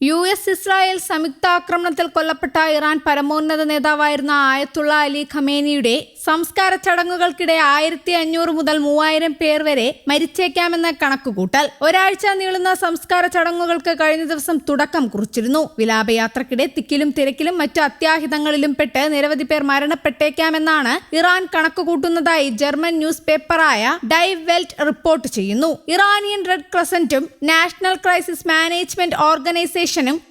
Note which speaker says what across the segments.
Speaker 1: Israel സംയുക്താക്രമണത്തിൽ കൊല്ലപ്പെട്ട Iran പരമോന്നത നേതാവായിരുന്ന ആയത്തുള്ള അലി ഖമേനിയുടെ സംസ്കാര ചടങ്ങുകൾക്കിടെ 1500 മുതൽ 3000 പേർ വരെ മരിച്ചേക്കാമെന്ന കണക്കുകൂട്ടൽ. ഒരാഴ്ച നീളുന്ന സംസ്കാര ചടങ്ങുകൾക്ക് കഴിഞ്ഞ ദിവസം തുടക്കം കുറിച്ചിരുന്നു. വിലാപയാത്രക്കിടെ തിക്കിലും തിരക്കിലും മറ്റു അത്യാഹിതങ്ങളിലും പെട്ട് നിരവധി പേർ മരണപ്പെട്ടേക്കാമെന്നാണ് ഇറാൻ കണക്കുകൂട്ടുന്നതായി ജർമ്മൻ ന്യൂസ് പേപ്പറായ ഡൈ വെൽറ്റ് റിപ്പോർട്ട് ചെയ്യുന്നു. ഇറാനിയൻ റെഡ് ക്രസന്റും നാഷണൽ ക്രൈസിസ് മാനേജ്മെന്റ് ഓർഗനൈസേഷനും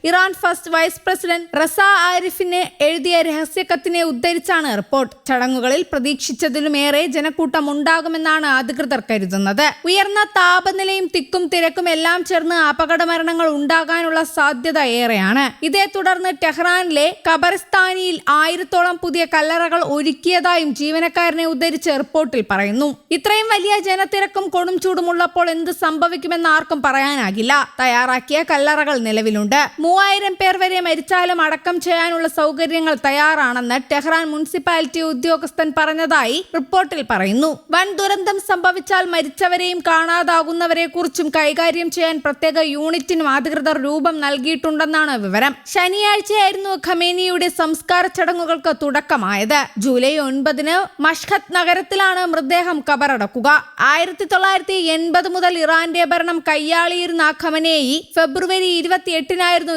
Speaker 1: Iran first vice president Reza ആരിഫിന് എഴുതിയ രഹസ്യക്കത്തിനെ ഉദ്ധരിച്ചാണ് റിപ്പോർട്ട്. ചടങ്ങുകളിൽ പ്രതീക്ഷിച്ചതിലുമേറെ ജനക്കൂട്ടം ഉണ്ടാകുമെന്നാണ് അധികൃതർ കരുതുന്നത്. ഉയർന്ന താപനിലയും തിക്കും തിരക്കും എല്ലാം ചേർന്ന് അപകട മരണങ്ങൾ ഉണ്ടാകാനുള്ള സാധ്യത ഏറെയാണ്. ഇതേ തുടർന്ന് ടെഹ്റാനിലെ ഖബറിസ്ഥാനിയിൽ 1000-ഓളം പുതിയ കല്ലറകൾ ഒരുക്കിയതായും ജീവനക്കാരനെ ഉദ്ധരിച്ച് റിപ്പോർട്ടിൽ പറയുന്നു. ഇത്രയും വലിയ ജനത്തിരക്കും കൊടും ചൂടുമുള്ളപ്പോൾ എന്ത് സംഭവിക്കുമെന്ന് ആർക്കും പറയാനാകില്ല. തയ്യാറാക്കിയ കല്ലറകൾ നിലവിലുണ്ട്. 3000 പേർ വരെ മരിച്ചാലും അടക്കം ചെയ്യാനുള്ള സൗകര്യങ്ങൾ തയ്യാറാണെന്ന് ടെഹ്റാൻ മുനിസിപ്പാലിറ്റി ഉദ്യോഗസ്ഥൻ പറഞ്ഞതായി റിപ്പോർട്ടിൽ പറയുന്നു. വൻ ദുരന്തം സംഭവിച്ചാൽ മരിച്ചവരെയും കാണാതാകുന്നവരെ കുറിച്ചും കൈകാര്യം ചെയ്യാൻ പ്രത്യേക യൂണിറ്റിനും അധികൃതർ രൂപം നൽകിയിട്ടുണ്ടെന്നാണ് വിവരം. ശനിയാഴ്ചയായിരുന്നു ഖമേനിയുടെ സംസ്കാര ചടങ്ങുകൾക്ക് തുടക്കമായത്. ജൂലൈ 9-ന് മഷ്ഹദ് നഗരത്തിലാണ് മൃതദേഹം കബറടക്കുക. 1980 മുതൽ ഇറാന്റെ ഭരണം കയ്യാളിയിരുന്ന ഖമനേയി ഫെബ്രുവരി 28-നായിരുന്നു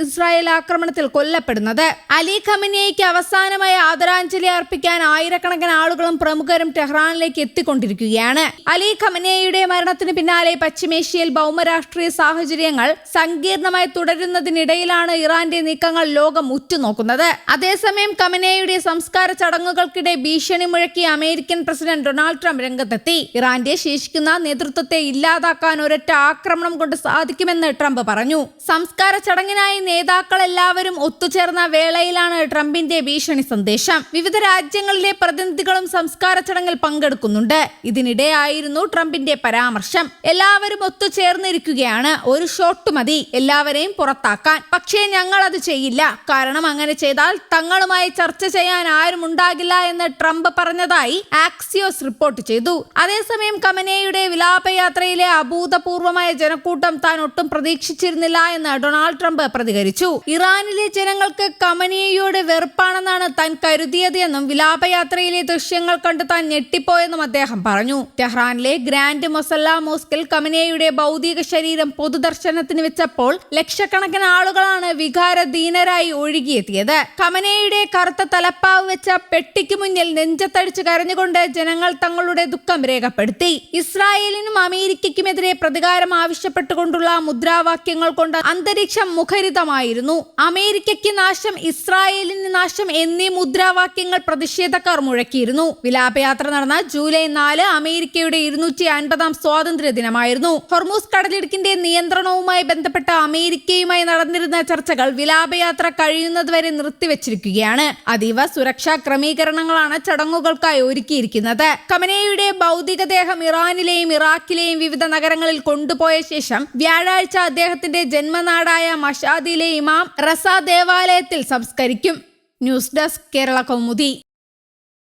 Speaker 1: ഇസ്രായേൽ ആക്രമണത്തിൽ കൊല്ലപ്പെടുന്നത്. അലി ഖമനേയിക്ക് അവസാനമായി ആദരാഞ്ജലി അർപ്പിക്കാൻ ആയിരക്കണക്കിന് ആളുകളും പ്രമുഖരും ടെഹ്റാനിലേക്ക് എത്തിക്കൊണ്ടിരിക്കുകയാണ്. അലി ഖമനേയിയുടെ മരണത്തിന് പിന്നാലെ പശ്ചിമേഷ്യയിൽ ഭൗമരാഷ്ട്രീയ സാഹചര്യങ്ങൾ സങ്കീർണമായി തുടരുന്നതിനിടയിലാണ് ഇറാന്റെ നീക്കങ്ങൾ ലോകം ഉറ്റുനോക്കുന്നത്. അതേസമയം ഖമനേയിയുടെ സംസ്കാര ചടങ്ങുകൾക്കിടെ ഭീഷണി മുഴക്കി അമേരിക്കൻ പ്രസിഡന്റ് ഡൊണാൾഡ് ട്രംപ് രംഗത്തെത്തി. ഇറാന്റെ ശേഷിക്കുന്ന നേതൃത്വത്തെ ഇല്ലാതാക്കാൻ ഒരൊറ്റ ആക്രമണം കൊണ്ട് സാധിക്കുമെന്ന് ട്രംപ് പറഞ്ഞു. സംസ്കാര ചടങ്ങിനായി നേതാക്കൾ എല്ലാവരും ഒത്തുചേർന്ന വേളയിലാണ് ട്രംപിന്റെ ഭീഷണി സന്ദേശം. വിവിധ രാജ്യങ്ങളിലെ പ്രതിനിധികളും സംസ്കാര ചടങ്ങിൽ പങ്കെടുക്കുന്നുണ്ട്. ഇതിനിടെയായിരുന്നു ട്രംപിന്റെ പരാമർശം. എല്ലാവരും ഒത്തുചേർന്നിരിക്കുകയാണ്, ഒരു ഷോട്ട് മതി എല്ലാവരെയും പുറത്താക്കാൻ. പക്ഷേ ഞങ്ങൾ അത് ചെയ്യില്ല, കാരണം അങ്ങനെ ചെയ്താൽ തങ്ങളുമായി ചർച്ച ചെയ്യാൻ ആരും ഉണ്ടാകില്ല എന്ന് ട്രംപ് പറഞ്ഞതായി ആക്സിയോസ് റിപ്പോർട്ട് ചെയ്തു. അതേസമയം ഖമനേയിയുടെ വിലാപയാത്രയിലെ അഭൂതപൂർവമായ ജനക്കൂട്ടം താൻ ഒട്ടും പ്രതീക്ഷിച്ചിരുന്നില്ല എന്ന് ഡൊണാൾഡ് ട്രംപ് പ്രതികരിച്ചു. ഇറാനിലെ ജനങ്ങൾക്ക് ഖമനേയിയോട് വെറുപ്പാണെന്നാണ് താൻ കരുതിയത് എന്നും വിലാപയാത്രയിലെ ദൃശ്യങ്ങൾ കണ്ട് താൻ ഞെട്ടിപ്പോയെന്നും അദ്ദേഹം പറഞ്ഞു. ടെഹ്റാനിലെ ഗ്രാൻഡ് മൊസല്ല മോസ്കിൽ ഖമനേയിയുടെ ഭൗതിക ശരീരം പൊതുദർശനത്തിന് വെച്ചപ്പോൾ ലക്ഷക്കണക്കിന് ആളുകളാണ് വികാരധീനരായി ഒഴുകിയെത്തിയത്. ഖമനേയിയുടെ കറുത്ത തലപ്പാവ് വെച്ച പെട്ടിക്ക് മുന്നിൽ നെഞ്ചത്തടിച്ച് കരഞ്ഞുകൊണ്ട് ജനങ്ങൾ തങ്ങളുടെ ദുഃഖം രേഖപ്പെടുത്തി. ഇസ്രായേലിനും അമേരിക്കയ്ക്കുമെതിരെ പ്രതികാരം ആവശ്യപ്പെട്ടുകൊണ്ടുള്ള മുദ്രാവാക്യങ്ങൾ കൊണ്ട് അന്തരീക്ഷം മുഖരിതമായിരുന്നു. അമേരിക്കയ്ക്ക് നാശം, ഇസ്രായേലിന് നാശം എന്നീ മുദ്രാവാക്യങ്ങൾ പ്രതിഷേധക്കാർ മുഴക്കിയിരുന്നു. വിലാപയാത്ര നടന്ന ജൂലൈ 4 അമേരിക്കയുടെ 250-ാം സ്വാതന്ത്ര്യ ദിനമായിരുന്നു. ഹൊർമൂസ് കടലിടുക്കിന്റെ നിയന്ത്രണവുമായി ബന്ധപ്പെട്ട അമേരിക്കയുമായി നടന്നിരുന്ന ചർച്ചകൾ വിലാപയാത്ര കഴിയുന്നതുവരെ നിർത്തിവെച്ചിരിക്കുകയാണ്. അതീവ സുരക്ഷാ ക്രമീകരണങ്ങളാണ് ചടങ്ങുകൾക്കായി ഒരുക്കിയിരിക്കുന്നത്. ഖമനേയിയുടെ ഭൗതികദേഹം ഇറാനിലെയും ഇറാഖിലെയും വിവിധ നഗരങ്ങളിൽ കൊണ്ടുപോയ ശേഷം വ്യാഴാഴ്ച അദ്ദേഹത്തിന്റെ ജന്മനാടായ മഷാദിലെ ഇമാം റസ ദേവാലയത്തിൽ സംസ്കരിക്കും. News desk Kerala Kaumudi.